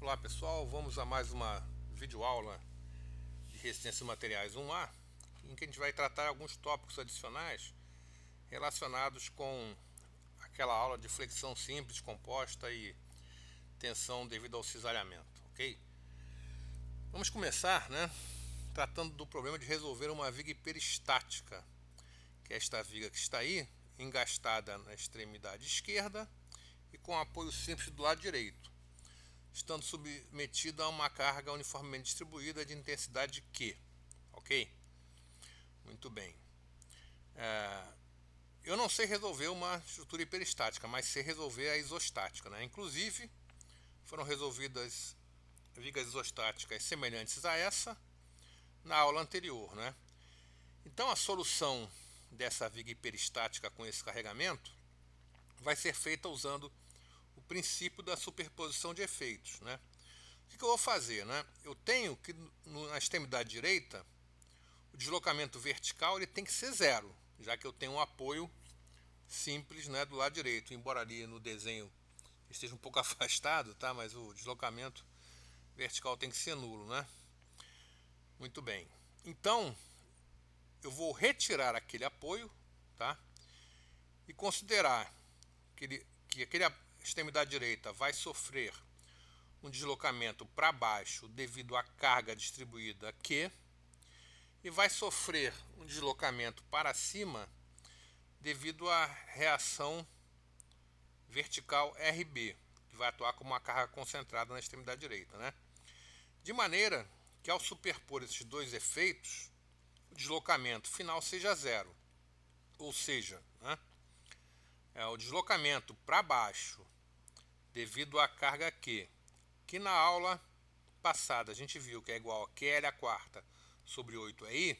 Olá pessoal, vamos a mais uma videoaula de resistência de materiais 1A, em que a gente vai tratar alguns tópicos adicionais relacionados com aquela aula de flexão simples, composta e tensão devido ao cisalhamento, ok? Vamos começar, tratando do problema de resolver uma viga hiperestática, que é esta viga que está aí, engastada na extremidade esquerda e com apoio simples do lado direito, estando submetida a uma carga uniformemente distribuída de intensidade Q, ok? Muito bem. Eu não sei resolver uma estrutura hiperestática, mas sei resolver a isostática, Inclusive, foram resolvidas vigas isostáticas semelhantes a essa na aula anterior, Então, a solução dessa viga hiperestática com esse carregamento vai ser feita usando o princípio da superposição de efeitos, O que eu vou fazer, Eu tenho que na extremidade direita o deslocamento vertical ele tem que ser zero, já que eu tenho um apoio simples, do lado direito, embora ali no desenho esteja um pouco afastado, Mas o deslocamento vertical tem que ser nulo, Muito bem. Então eu vou retirar aquele apoio, E considerar que aquela extremidade direita vai sofrer um deslocamento para baixo devido à carga distribuída Q e vai sofrer um deslocamento para cima devido à reação vertical RB, que vai atuar como uma carga concentrada na extremidade direita, De maneira que ao superpor esses dois efeitos, o deslocamento final seja zero, ou seja, o deslocamento para baixo devido à carga Q, que na aula passada a gente viu que é igual a QL a quarta sobre 8I,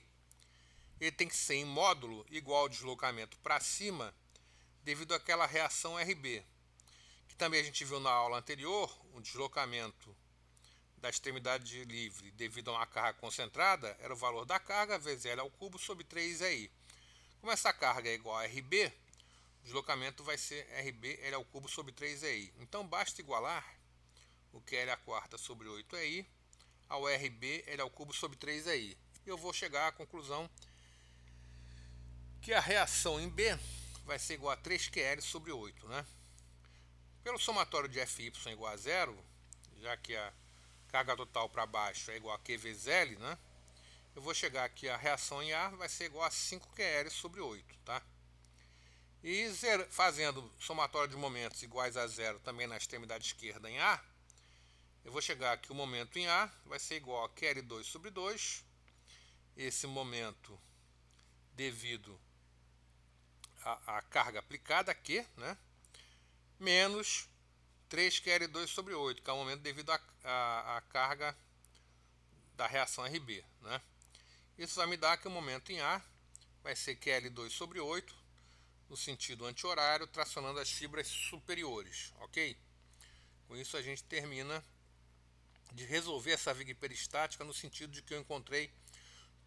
ele tem que ser em módulo igual ao deslocamento para cima devido àquela reação RB, que também a gente viu na aula anterior, o deslocamento da extremidade livre devido a uma carga concentrada era o valor da carga vezes L ao cubo sobre 3I. Como essa carga é igual a RB, o deslocamento vai ser RB L ao cubo sobre 3I. Então basta igualar o que é L a quarta sobre 8I ao RB L ao cubo sobre 3I. E eu vou chegar à conclusão que a reação em B vai ser igual a 3QL sobre 8, Pelo somatório de FY igual a zero, já que a carga total para baixo é igual a Q vezes L, eu vou chegar aqui a reação em A vai ser igual a 5QL sobre 8, E fazendo somatório de momentos iguais a zero também na extremidade esquerda em A, eu vou chegar aqui o momento em A vai ser igual a QL2 sobre 2, esse momento devido à carga aplicada Q, menos 3QL2 sobre 8, que é o momento devido à carga da reação RB, Isso vai me dar que o momento em A vai ser QL2 sobre 8, no sentido anti-horário, tracionando as fibras superiores, ok? Com isso a gente termina de resolver essa viga hiperestática no sentido de que eu encontrei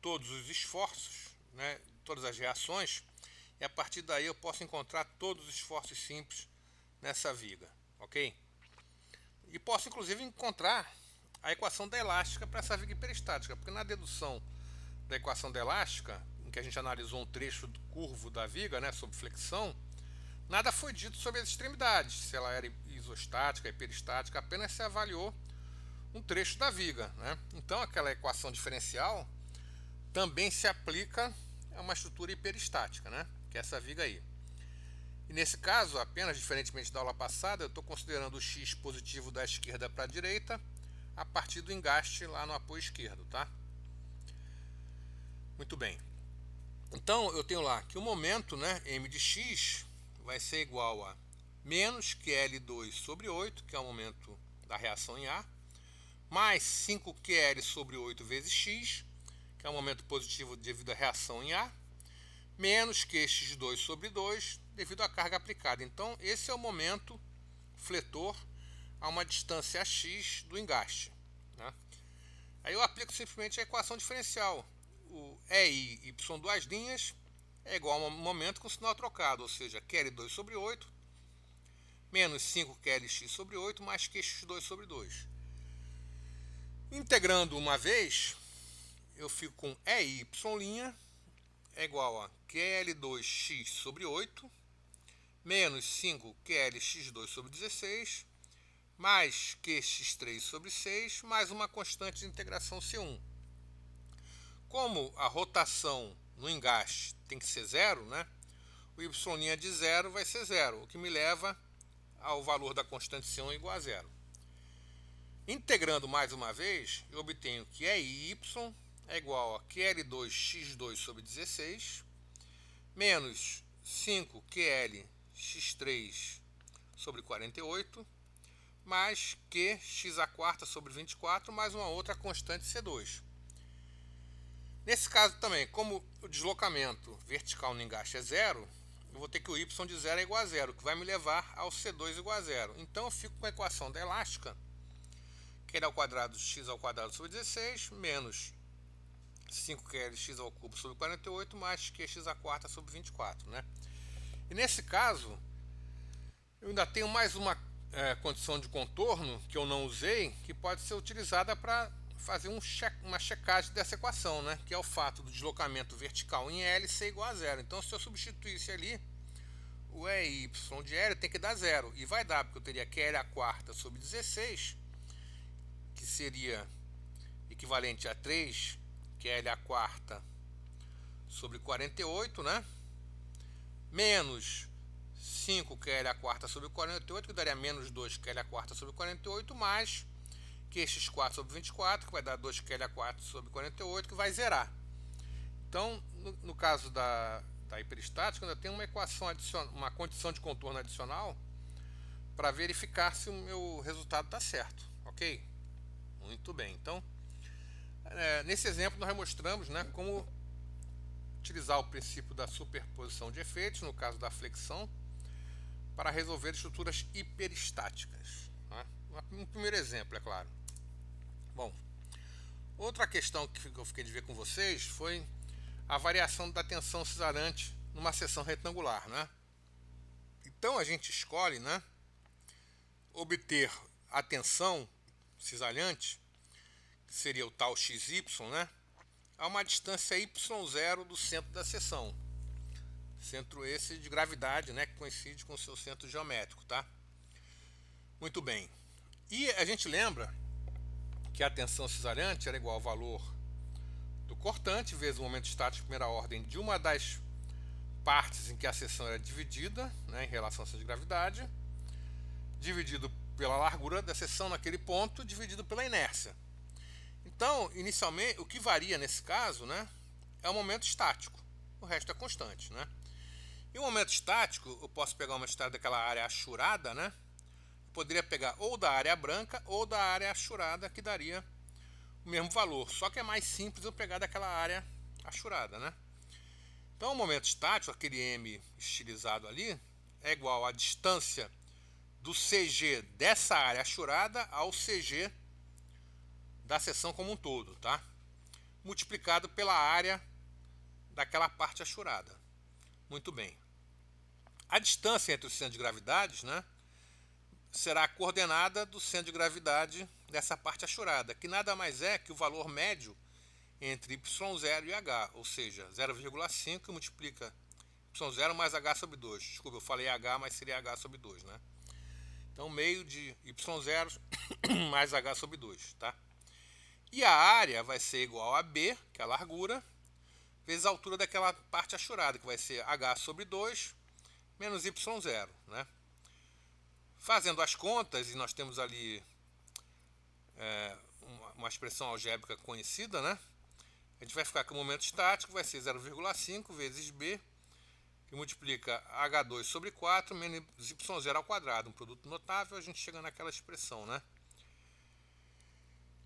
todos os esforços, todas as reações, e a partir daí eu posso encontrar todos os esforços simples nessa viga, ok? E posso inclusive encontrar a equação da elástica para essa viga hiperestática, porque na dedução da equação da elástica, em que a gente analisou um trecho curvo da viga, sobre flexão, nada foi dito sobre as extremidades, se ela era isostática, hiperestática, apenas se avaliou um trecho da viga, Então aquela equação diferencial também se aplica a uma estrutura hiperestática, que é essa viga aí. E nesse caso, apenas diferentemente da aula passada, eu estou considerando o x positivo da esquerda para a direita a partir do engaste lá no apoio esquerdo, Muito bem. Então eu tenho lá que o momento, m de x vai ser igual a menos QL2 sobre 8, que é o momento da reação em A, mais 5QL sobre 8 vezes x, que é o momento positivo devido à reação em A, menos QX2 sobre 2 devido à carga aplicada. Então esse é o momento fletor a uma distância x do engaste. Aí eu aplico simplesmente a equação diferencial. O EI, y duas linhas, é igual a um momento com sinal trocado, ou seja, QL2 sobre 8 menos 5QLX sobre 8 mais QX2 sobre 2. Integrando uma vez, eu fico com EY' é igual a QL2x sobre 8, menos 5QLx2 sobre 16, mais QX3 sobre 6, mais uma constante de integração C1. Como a rotação no engaste tem que ser zero, né? O y' de zero vai ser zero, o que me leva ao valor da constante C1 igual a zero. Integrando mais uma vez, eu obtenho que EY é igual a QL2x2 sobre 16, menos 5QLx3 sobre 48, mais QX² sobre 24, mais uma outra constante C2. Nesse caso também, como o deslocamento vertical no engaste é zero, eu vou ter que o y de zero é igual a zero, que vai me levar ao C2 igual a zero. Então eu fico com a equação da elástica, QL ao quadrado x ao quadrado sobre 16, menos 5QLx ao cubo sobre 48, mais QX² sobre 24, né? E nesse caso, eu ainda tenho mais uma condição de contorno que eu não usei, que pode ser utilizada para fazer uma checagem dessa equação, né? Que é o fato do deslocamento vertical em L ser igual a zero. Então, se eu substituísse ali, o EY de L tem que dar zero. E vai dar, porque eu teria QL² sobre 16, que seria equivalente a 3 QL² sobre 48, né? Menos 5 QL² sobre 48, que daria menos 2 QL² sobre 48, mais QX² sobre 24, que vai dar 2 QL² sobre 48, que vai zerar. Então, no caso da hiperestática, ainda tem uma equação adicional, uma condição de contorno adicional para verificar se o meu resultado está certo, ok? Muito bem. Então, nesse exemplo nós mostramos, né, como utilizar o princípio da superposição de efeitos, no caso da flexão, para resolver estruturas hiperestáticas, né? Um primeiro exemplo, é claro. Bom, outra questão que eu fiquei de ver com vocês foi a variação da tensão cisalhante numa seção retangular, né? Então a gente escolhe, né, obter a tensão cisalhante, que seria o tal XY, né, a uma distância y0 do centro da seção. Centro esse de gravidade, né, que coincide com o seu centro geométrico, tá? Muito bem. E a gente lembra que a tensão cisalhante era igual ao valor do cortante vezes o momento estático de primeira ordem de uma das partes em que a seção era dividida, né, em relação ao centro de gravidade, dividido pela largura da seção naquele ponto, dividido pela inércia. Então, inicialmente, o que varia nesse caso, né, é o momento estático. O resto é constante, né? E o momento estático, eu posso pegar uma estática daquela área achurada, né? Eu poderia pegar ou da área branca ou da área achurada, que daria o mesmo valor. Só que é mais simples eu pegar daquela área achurada, né? Então, o momento estático, aquele M estilizado ali, é igual à distância do CG dessa área achurada ao CG da seção como um todo, tá? Multiplicado pela área daquela parte achurada. Muito bem. A distância entre os centros de gravidade, né, será a coordenada do centro de gravidade dessa parte achurada, que nada mais é que o valor médio entre y0 e h, ou seja, 0,5 multiplica y0 mais h sobre 2. Desculpa, eu falei h, mas seria h sobre 2, né? Então, meio de y0 mais h sobre 2, tá? E a área vai ser igual a b, que é a largura, vezes a altura daquela parte achurada, que vai ser h sobre 2 menos y0, né? Fazendo as contas, e nós temos ali uma expressão algébrica conhecida, né? A gente vai ficar com o momento estático, vai ser 0,5 vezes b, que multiplica h2 sobre 4 menos y0 ao quadrado, um produto notável, a gente chega naquela expressão, né?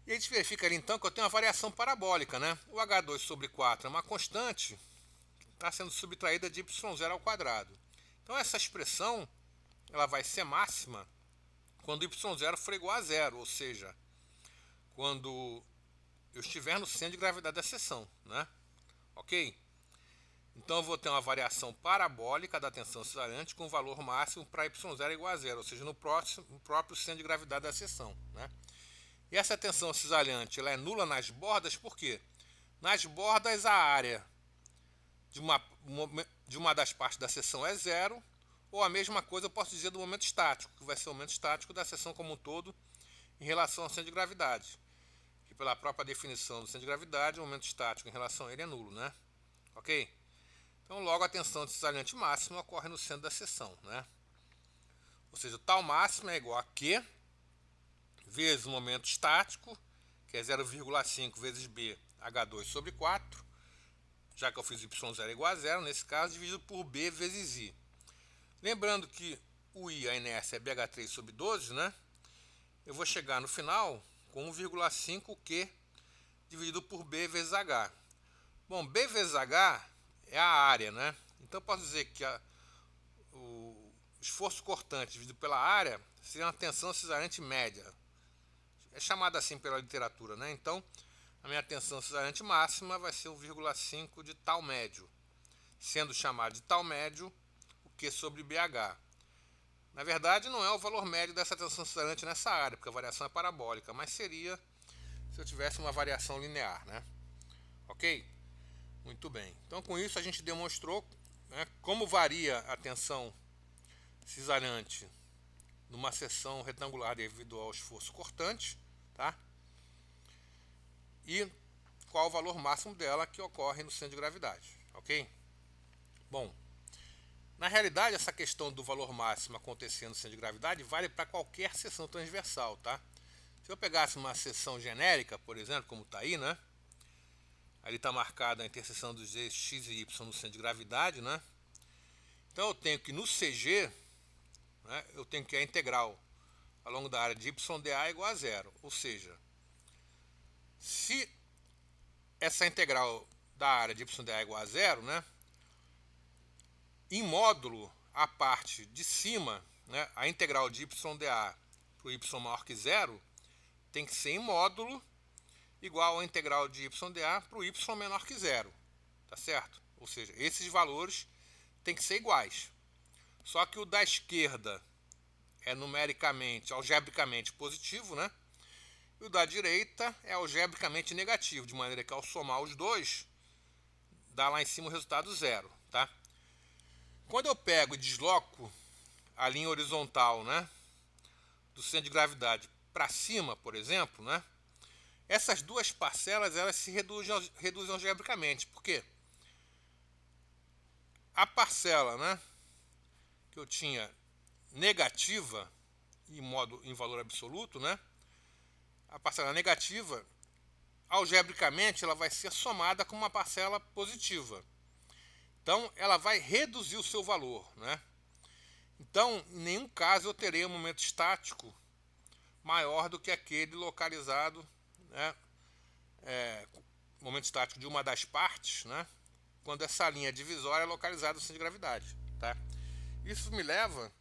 E a gente verifica ali então que eu tenho uma variação parabólica, né? O h2 sobre 4 é uma constante que está sendo subtraída de y0 ao quadrado. Então essa expressão ela vai ser máxima quando y0 for igual a zero, ou seja, quando eu estiver no centro de gravidade da seção, né? Ok? Então eu vou ter uma variação parabólica da tensão cisalhante com valor máximo para y0 igual a zero, ou seja, no próprio centro de gravidade da seção, né? E essa tensão cisalhante ela é nula nas bordas, por quê? Nas bordas a área de uma das partes da seção é zero, ou a mesma coisa eu posso dizer do momento estático, que vai ser o momento estático da seção como um todo em relação ao centro de gravidade. Que pela própria definição do centro de gravidade, o momento estático em relação a ele é nulo, né? Ok? Então logo a tensão cisalhante máxima ocorre no centro da seção, né? Ou seja, o tal máximo é igual a Q vezes o momento estático, que é 0,5 vezes B H2 sobre 4, já que eu fiz y0 igual a 0, nesse caso, dividido por B vezes I. Lembrando que o I, a inércia, é BH3 sobre 12, né? Eu vou chegar no final com 1,5 Q dividido por B vezes H. Bom, B vezes H é a área, né? Então eu posso dizer que o esforço cortante dividido pela área seria uma tensão cisalhante média. É chamada assim pela literatura, né? Então, a minha tensão cisalhante máxima vai ser 1,5 de tal médio, sendo chamado de tal médio o Q sobre BH. Na verdade, não é o valor médio dessa tensão cisalhante nessa área, porque a variação é parabólica, mas seria se eu tivesse uma variação linear, né? Ok? Muito bem. Então, com isso, a gente demonstrou, né, como varia a tensão cisalhante numa seção retangular devido ao esforço cortante, tá? E qual o valor máximo dela que ocorre no centro de gravidade, ok? Bom, na realidade essa questão do valor máximo acontecendo no centro de gravidade vale para qualquer seção transversal, tá? Se eu pegasse uma seção genérica, por exemplo, como está aí, né? Ali está marcada a interseção dos eixos x e y no centro de gravidade, né? Então eu tenho que no CG, né, eu tenho que a integral ao longo da área de YdA é igual a zero, ou seja, se essa integral da área de YdA é igual a zero, né, em módulo, a parte de cima, né, a integral de YdA para o y maior que zero, tem que ser em módulo igual à integral de YdA para o y menor que zero, tá certo? Ou seja, esses valores têm que ser iguais. Só que o da esquerda é numericamente, algebricamente positivo, né? E o da direita é algebricamente negativo, de maneira que ao somar os dois, dá lá em cima o resultado zero, tá? Quando eu pego e desloco a linha horizontal, né, do centro de gravidade para cima, por exemplo, né, essas duas parcelas elas se reduzem algebricamente. Por quê? A parcela, né, que eu tinha negativa em valor absoluto, né, a parcela negativa, algebricamente, ela vai ser somada com uma parcela positiva. Então, ela vai reduzir o seu valor, né? Então, em nenhum caso eu terei um momento estático maior do que aquele localizado, né, momento estático de uma das partes, né, quando essa linha divisória é localizada no centro de gravidade, tá? Isso me leva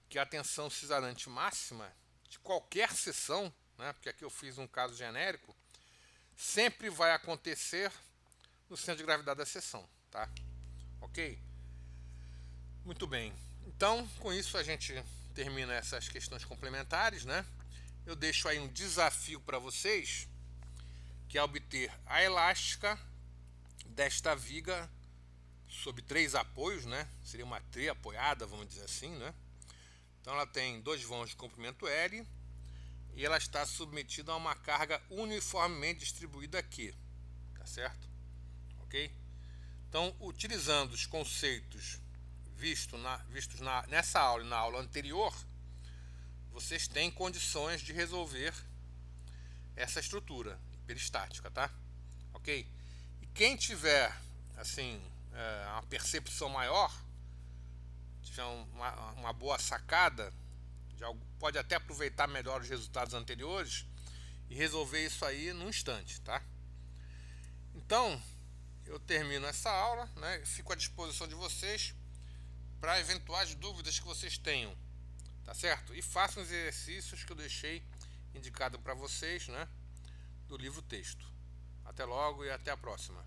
que a tensão cisalhante máxima de qualquer seção, né, porque aqui eu fiz um caso genérico, sempre vai acontecer no centro de gravidade da seção, tá? Ok? Muito bem. Então, com isso a gente termina essas questões complementares, né? Eu deixo aí um desafio para vocês, que é obter a elástica desta viga sob 3 apoios, né? Seria uma tria apoiada, vamos dizer assim, né? Então ela tem 2 vãos de comprimento L e ela está submetida a uma carga uniformemente distribuída aqui, tá certo? Ok? Então, utilizando os conceitos vistos nessa aula e na aula anterior, vocês têm condições de resolver essa estrutura hiperestática, tá? Ok? E quem tiver, assim, uma percepção maior, tiver uma boa sacada, já pode até aproveitar melhor os resultados anteriores e resolver isso aí num instante, tá? Então, eu termino essa aula, né? Fico à disposição de vocês para eventuais dúvidas que vocês tenham, tá certo? E façam os exercícios que eu deixei indicado para vocês, né, do livro texto. Até logo e até a próxima.